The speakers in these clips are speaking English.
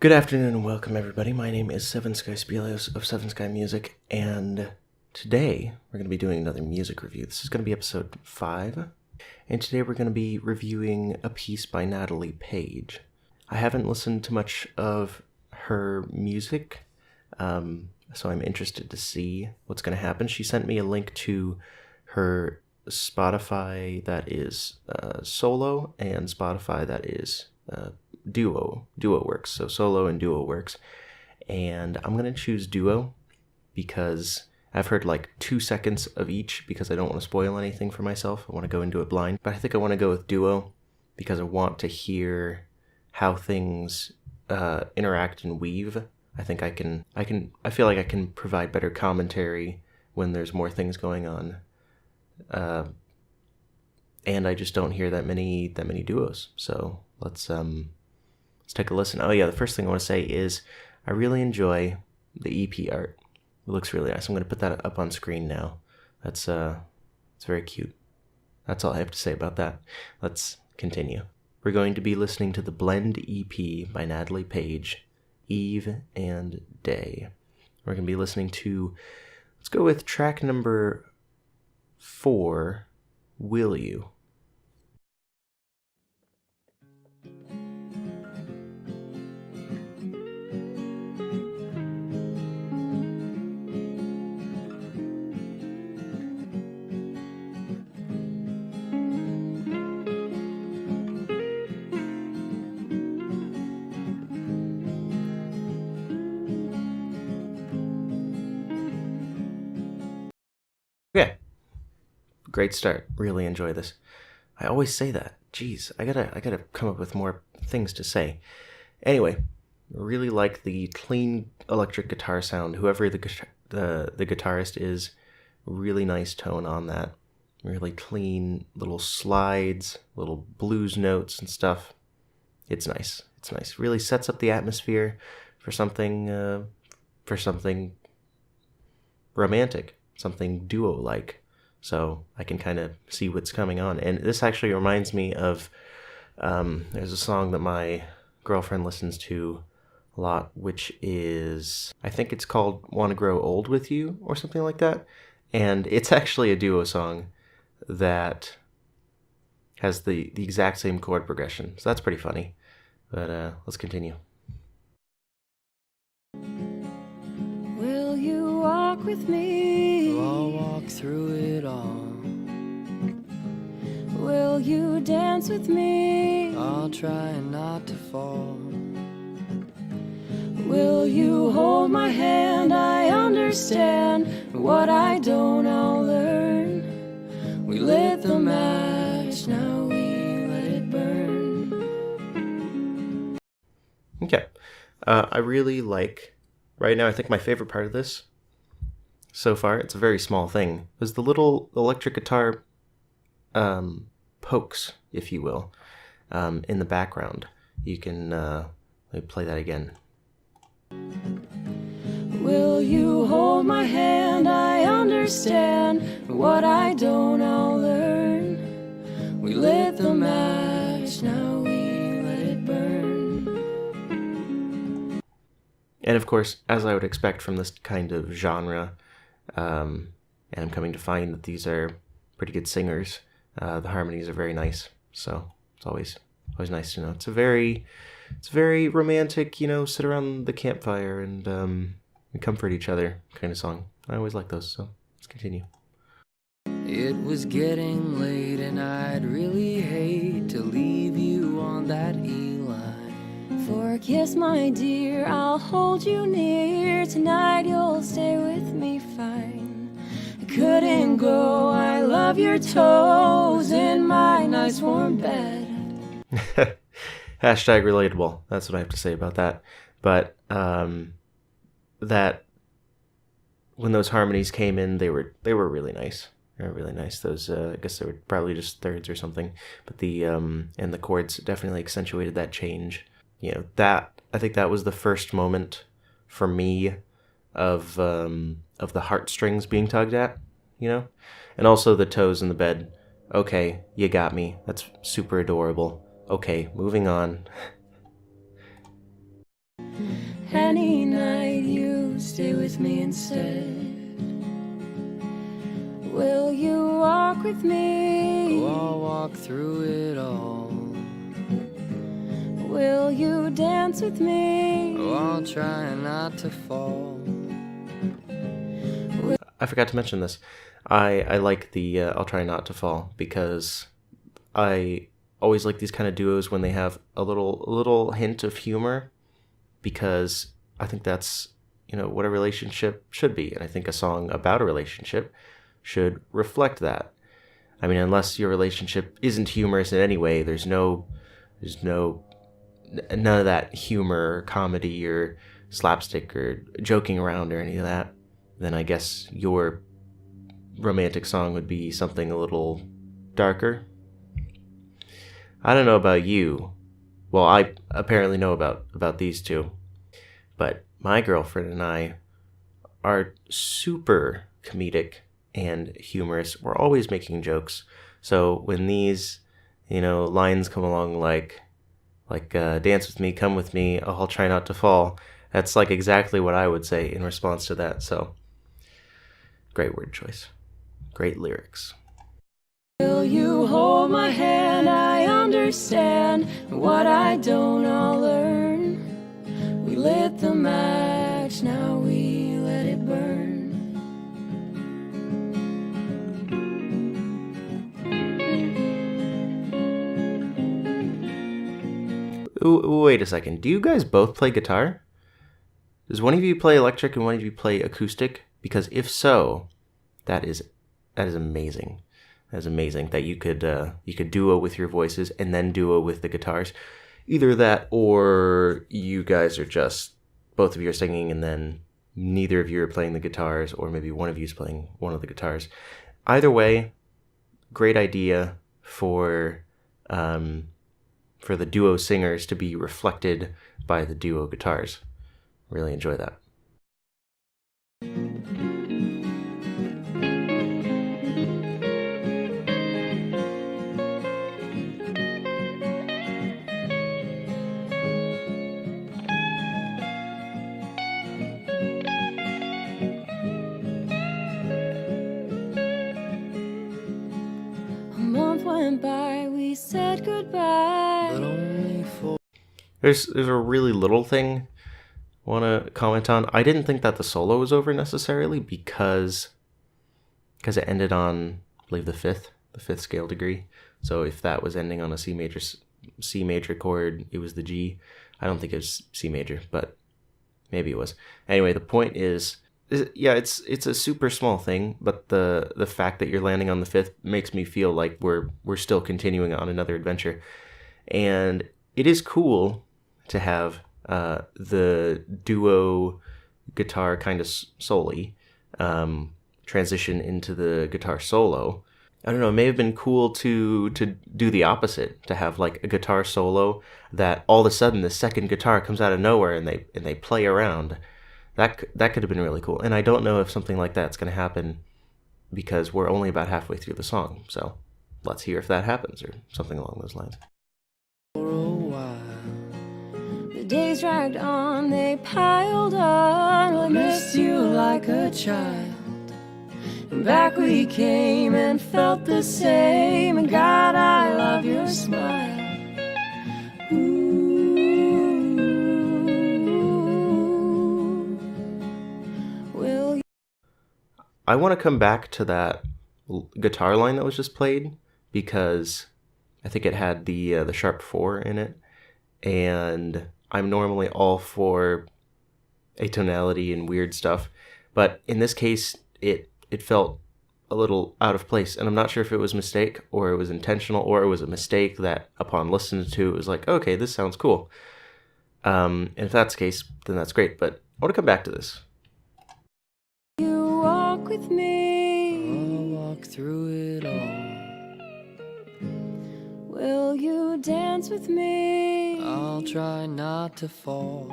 Good afternoon and welcome everybody. My name is Seven Sky Spelios of Seven Sky Music, and today we're going to be doing another music review. This is going to be episode 5, and today we're going to be reviewing a piece by Natalie Paige. I haven't listened to much of her music, so I'm interested to see what's going to happen. She sent me a link to her Spotify that is solo and Spotify that is duo works, so solo and duo works, and I'm gonna choose duo because I've heard like 2 seconds of each because I don't want to spoil anything for myself. I want to go into it blind, but I think I want to go with duo because I want to hear how things interact and weave. I think I feel like I can provide better commentary when there's more things going on, and I just don't hear that many duos. So let's take a listen. Oh yeah, the first thing I want to say is I really enjoy the EP art. It looks really nice. I'm going to put that up on screen now. It's very cute. That's all I have to say about that. Let's continue. We're going to be listening to the Blend EP by Natalie Paige, Eve and Day. We're going to be listening to, let's go with track number 4, Will You? Okay, great start. Really enjoy this. I always say that. Jeez, I gotta come up with more things to say. Anyway, really like the clean electric guitar sound. Whoever the guitarist is, really nice tone on that. Really clean little slides, little blues notes and stuff. It's nice. It's nice. Really sets up the atmosphere for something romantic. Something duo-like, so I can kind of see what's coming on. And this actually reminds me of, there's a song that my girlfriend listens to a lot, which is, I think it's called Wanna Grow Old With You, or something like that, and it's actually a duo song that has the exact same chord progression, so that's pretty funny. But let's continue. Will you walk with me? I'll walk through it all. Will you dance with me? I'll try not to fall. Will you hold my hand? I understand what I don't, I'll learn. We lit the match, now we let it burn. Okay, I really like, right now I think my favorite part of this so far, it's a very small thing, is the little electric guitar pokes, if you will, in the background. You can, let me play that again. Will you hold my hand? I understand what I don't, I'll learn. We lit the match, now we let it burn. And of course, as I would expect from this kind of genre, and I'm coming to find that these are pretty good singers. The harmonies are very nice, so it's always nice to know. It's very romantic, sit around the campfire and comfort each other kind of song. I always like those, so let's continue. It was getting late and I'd really hate to leave you on that E-line. For a kiss, my dear, I'll hold you near. Tonight you'll stay with me fine. I couldn't go, I love your toes in my nice warm bed. Hashtag relatable. That's what I have to say about that. But that when those harmonies came in, they were really nice. They were really nice. Those I guess they were probably just thirds or something. But the and the chords definitely accentuated that change. That I think that was the first moment for me of the heartstrings being tugged at, and also the toes in the bed. Okay, you got me. That's super adorable. Okay, moving on. Any night you stay with me instead. Will you walk with me? Oh, I'll walk through it all. Will you dance with me? Oh, I'll try not to fall. I forgot to mention this. I like the I'll try not to fall, because I always like these kind of duos when they have a little hint of humor, because I think that's, what a relationship should be, and I think a song about a relationship should reflect that. I mean, unless your relationship isn't humorous in any way, there's none of that humor, or comedy, or slapstick, or joking around, or any of that, then I guess your romantic song would be something a little darker. I don't know about you. Well, I apparently know about these two. But my girlfriend and I are super comedic and humorous. We're always making jokes. So when these, lines come along like dance with me, come with me, oh, I'll try not to fall, that's like exactly what I would say in response to that. So great word choice. Great lyrics. Will you hold my hand? I understand. What I don't, I'll learn. We lit the match, now we let it burn. Wait a second. Do you guys both play guitar? Does one of you play electric and one of you play acoustic? Because if so, that is amazing. That is amazing that you could duo with your voices and then duo with the guitars. Either that, or you guys are just, both of you are singing and then neither of you are playing the guitars, or maybe one of you is playing one of the guitars. Either way, great idea for the duo singers to be reflected by the duo guitars. Really enjoy that. A month went by, we said goodbye. But only for There's a really little thing I want to comment on. I didn't think that the solo was over necessarily, because it ended on, I believe, the fifth scale degree. So if that was ending on a C major chord, it was the G. I don't think it was C major, but maybe it was. Anyway, the point is yeah, it's a super small thing, but the fact that you're landing on the fifth makes me feel like we're still continuing on another adventure. And it is cool to have the duo guitar kind of solely transition into the guitar solo. I don't know, it may have been cool to do the opposite, to have like a guitar solo that all of a sudden the second guitar comes out of nowhere and they play around. That could have been really cool. And I don't know if something like that's going to happen, because we're only about halfway through the song. So let's hear if that happens, or something along those lines. a while. The days dragged on, they piled on. I missed you like a child. And back we came and felt the same. And God, I love your smile. I want to come back to that guitar line that was just played, because I think it had the sharp 4 in it, and I'm normally all for atonality and weird stuff, but in this case it felt a little out of place, and I'm not sure if it was a mistake or it was intentional, or it was a mistake that upon listening to it was like, okay, this sounds cool. And if that's the case, then that's great, but I want to come back to this. You walk with me, I'll walk through it all. Will you dance with me? I'll try not to fall.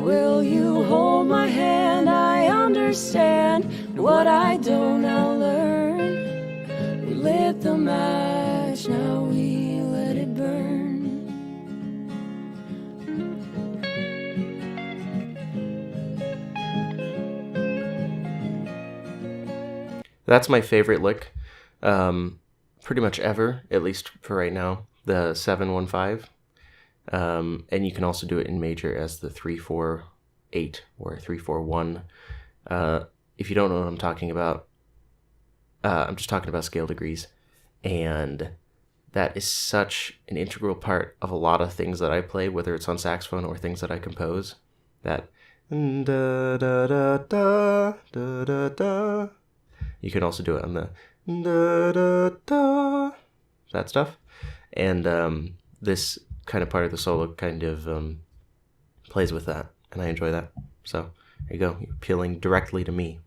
Will you hold my hand? I understand. What I don't, I'll learn. We lit the match, now we let it burn. That's my favorite lick, pretty much ever, at least for right now, the 7-1-5. And you can also do it in major as the 3-4-8 or 3-4-1. If you don't know what I'm talking about, I'm just talking about scale degrees. And that is such an integral part of a lot of things that I play, whether it's on saxophone or things that I compose. That da da da da da da da. You can also do it on the da da da, that stuff. And this kind of part of the solo kind of plays with that, and I enjoy that. So there you go, you're appealing directly to me.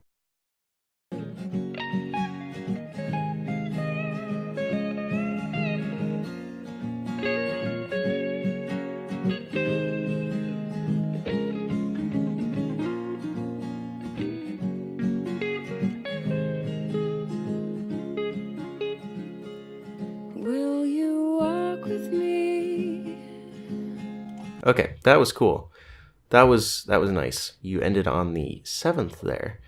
Will you walk with me? Okay, that was cool. That was nice. You ended on the 7th there,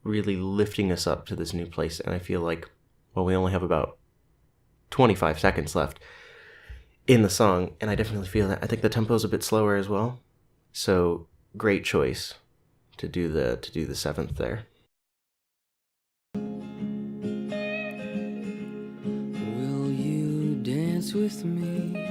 really lifting us up to this new place. And I feel like, well, we only have about 25 seconds left in the song, and I definitely feel that. I think the tempo's a bit slower as well. So great choice to do the 7th there. Will you dance with me?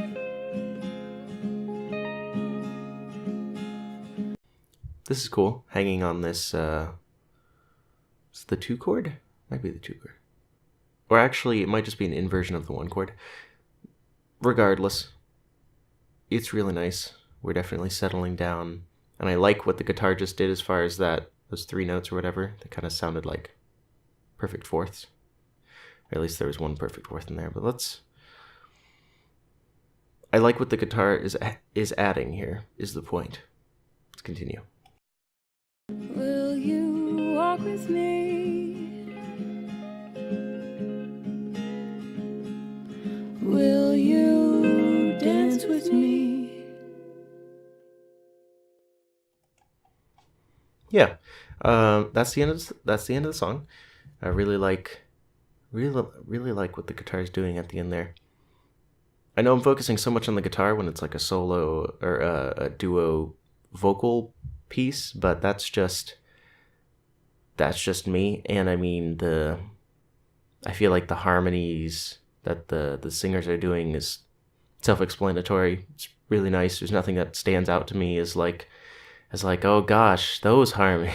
This is cool. Hanging on this, it's the 2 chord? Might be the 2 chord. Or actually, it might just be an inversion of the 1 chord. Regardless, it's really nice. We're definitely settling down. And I like what the guitar just did as far as that, those 3 notes or whatever. They kind of sounded like perfect fourths. Or at least there was one perfect fourth in there. But I like what the guitar is adding here, is the point. Let's continue. Will you walk with me? Will you dance with me? Yeah, that's the end of the song. I really like what the guitar is doing at the end there. I know I'm focusing so much on the guitar when it's like a solo or a duo vocal piece, but that's just me. And I mean, I feel like the harmonies that the singers are doing is self-explanatory. It's really nice. There's nothing that stands out to me as like, oh gosh, those harmonies.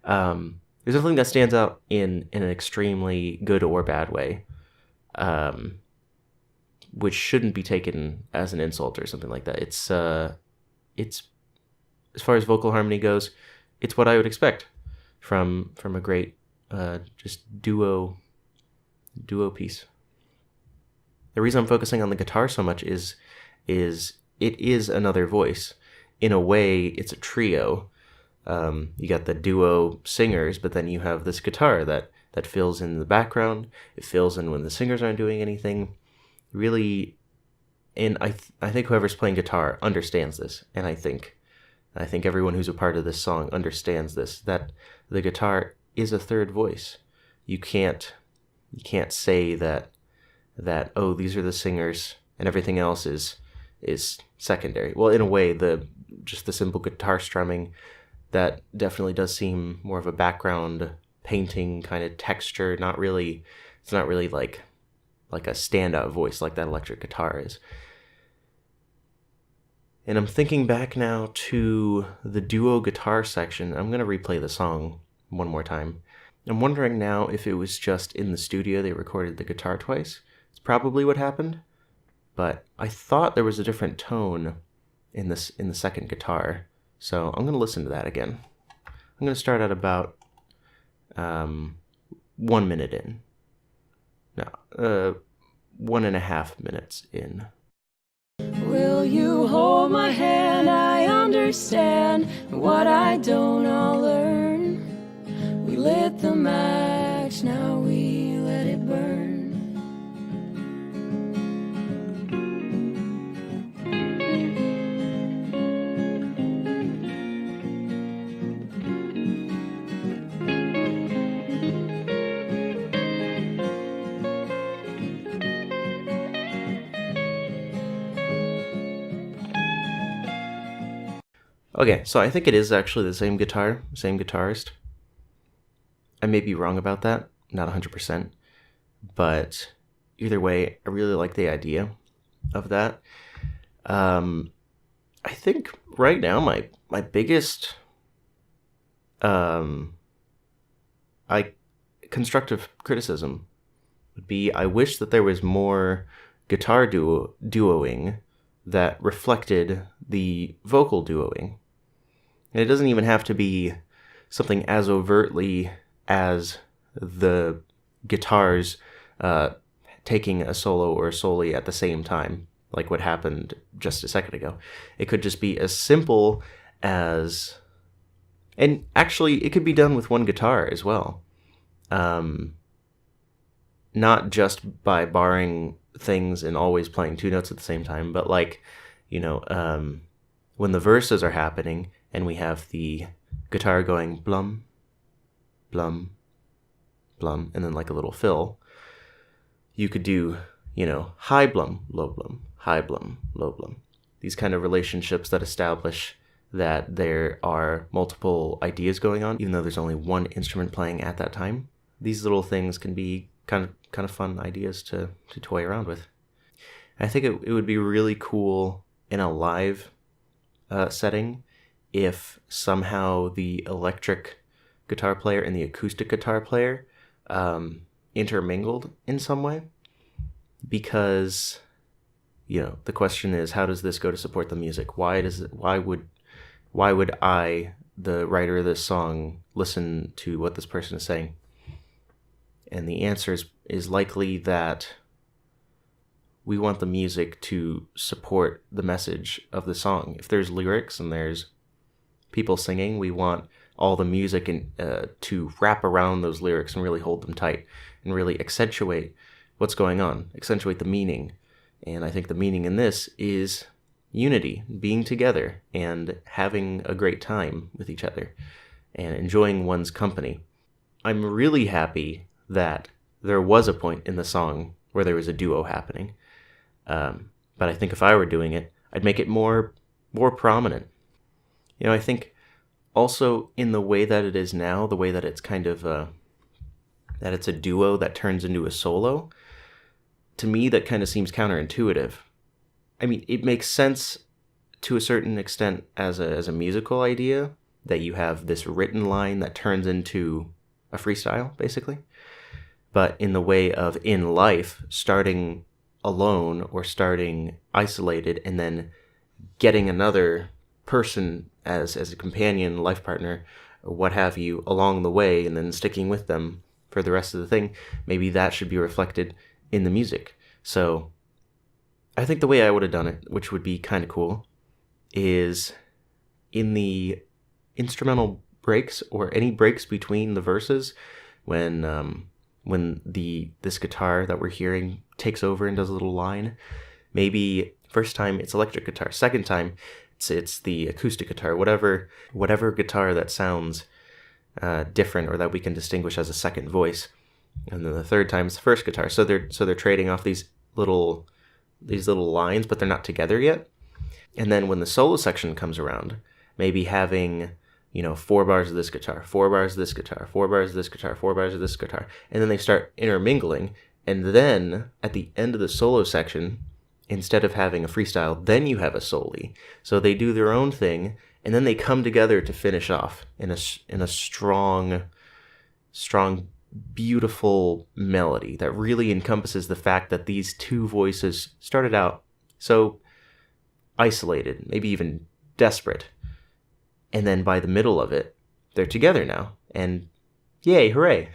There's nothing that stands out in an extremely good or bad way, which shouldn't be taken as an insult or something like that. It's as far as vocal harmony goes, it's what I would expect from a great just duo piece. The reason I'm focusing on the guitar so much is it is another voice. In a way, it's a trio. You got the duo singers, but then you have this guitar that fills in the background. It fills in when the singers aren't doing anything. Really, and I think whoever's playing guitar understands this, and I think everyone who's a part of this song understands this, that the guitar is a third voice. You can't say that oh, these are the singers and everything else is secondary. Well, in a way, just the simple guitar strumming, that definitely does seem more of a background painting kind of texture. It's not really like a standout voice like that electric guitar is. And I'm thinking back now to the duo guitar section. I'm going to replay the song one more time. I'm wondering now if it was just in the studio they recorded the guitar twice. It's probably what happened. But I thought there was a different tone in the second guitar. So I'm going to listen to that again. I'm going to start at about 1 minute in. No, 1.5 minutes in. Will you hold my hand? I understand what I don't, I'll learn. We lit the match, now we let it burn. Okay, so I think it is actually the same guitar, same guitarist. I may be wrong about that, not 100%, but either way, I really like the idea of that. I think right now my biggest I constructive criticism would be I wish that there was more guitar duoing that reflected the vocal duoing. And it doesn't even have to be something as overtly as the guitars taking a solo or a soli at the same time, like what happened just a second ago. It could just be as simple as... And actually, it could be done with one guitar as well. Not just by barring things and always playing two notes at the same time, but like, when the verses are happening and we have the guitar going blum, blum, blum, and then like a little fill, you could do, high blum, low blum, high blum, low blum. These kind of relationships that establish that there are multiple ideas going on, even though there's only one instrument playing at that time. These little things can be kind of fun ideas to toy around with. I think it would be really cool in a live setting if somehow the electric guitar player and the acoustic guitar player intermingled in some way, because the question is, how does this go to support the music? Why would I, the writer of this song, listen to what this person is saying? And the answer is likely that we want the music to support the message of the song. If there's lyrics and there's people singing, we want all the music to wrap around those lyrics and really hold them tight and really accentuate what's going on, accentuate the meaning. And I think the meaning in this is unity, being together and having a great time with each other and enjoying one's company. I'm really happy that there was a point in the song where there was a duo happening. But I think if I were doing it, I'd make it more prominent. I think also in the way that it is now, the way that it's kind of that it's a duo that turns into a solo, to me that kind of seems counterintuitive. I mean, it makes sense to a certain extent as a musical idea that you have this written line that turns into a freestyle, basically. But in the way of in life, starting alone or starting isolated and then getting another person as a companion, life partner, or what have you, along the way and then sticking with them for the rest of the thing, maybe that should be reflected in the music. So I think the way I would have done it, which would be kind of cool, is in the instrumental breaks or any breaks between the verses, when this guitar that we're hearing takes over and does a little line, maybe first time it's electric guitar, second time it's the acoustic guitar, whatever guitar that sounds different or that we can distinguish as a second voice, and then the third time it's the first guitar. So they're trading off these little lines, but they're not together yet. And then when the solo section comes around, maybe having 4 bars of this guitar, 4 bars of this guitar, 4 bars of this guitar, 4 bars of this guitar, and then they start intermingling. And then at the end of the solo section, instead of having a freestyle, then you have a soli. So they do their own thing, and then they come together to finish off in a strong, beautiful melody that really encompasses the fact that these two voices started out so isolated, maybe even desperate. And then by the middle of it, they're together now. And yay, hooray.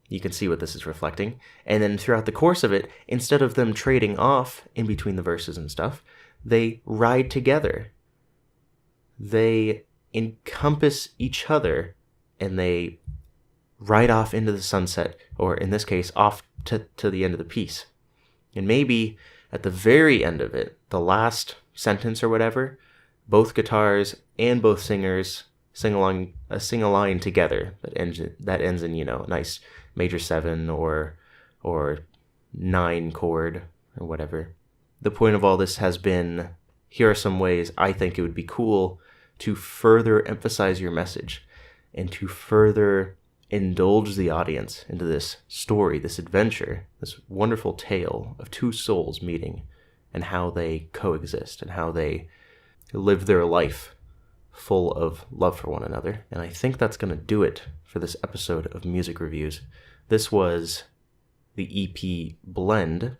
You can see what this is reflecting. And then throughout the course of it, instead of them trading off in between the verses and stuff, they ride together. They encompass each other and they ride off into the sunset, or in this case, off to the end of the piece. And maybe at the very end of it, the last sentence or whatever, both guitars and both singers sing a line together that ends in a nice major 7 or 9 chord or whatever. The point of all this has been here are some ways I think it would be cool to further emphasize your message and to further indulge the audience into this story, this adventure, this wonderful tale of two souls meeting and how they coexist and how they live their life full of love for one another. And I think that's going to do it for this episode of Music Reviews. This was the EP Blend,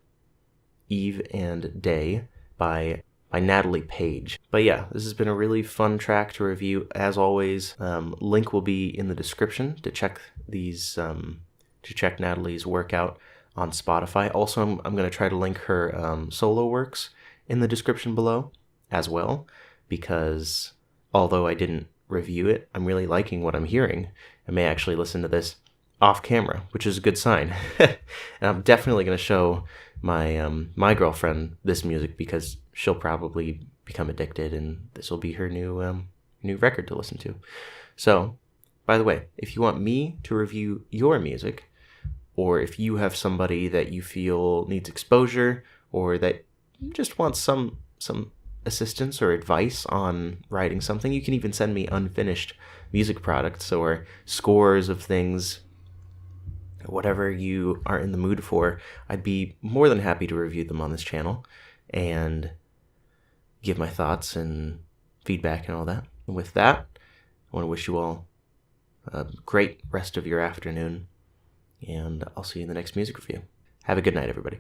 Eve and Day by Natalie Paige. But yeah, this has been a really fun track to review. As always, link will be in the description to check Natalie's work out on Spotify. Also, I'm going to try to link her solo works in the description below as well, because although I didn't review it, I'm really liking what I'm hearing. I may actually listen to this off camera, which is a good sign. And I'm definitely going to show my girlfriend this music, because she'll probably become addicted and this will be her new record to listen to. So, by the way, if you want me to review your music, or if you have somebody that you feel needs exposure, or that just wants some assistance or advice on writing something, you can even send me unfinished music products or scores of things, whatever you are in the mood for. I'd be more than happy to review them on this channel and give my thoughts and feedback and all that. And with that, I want to wish you all a great rest of your afternoon, and I'll see you in the next music review. Have a good night, everybody.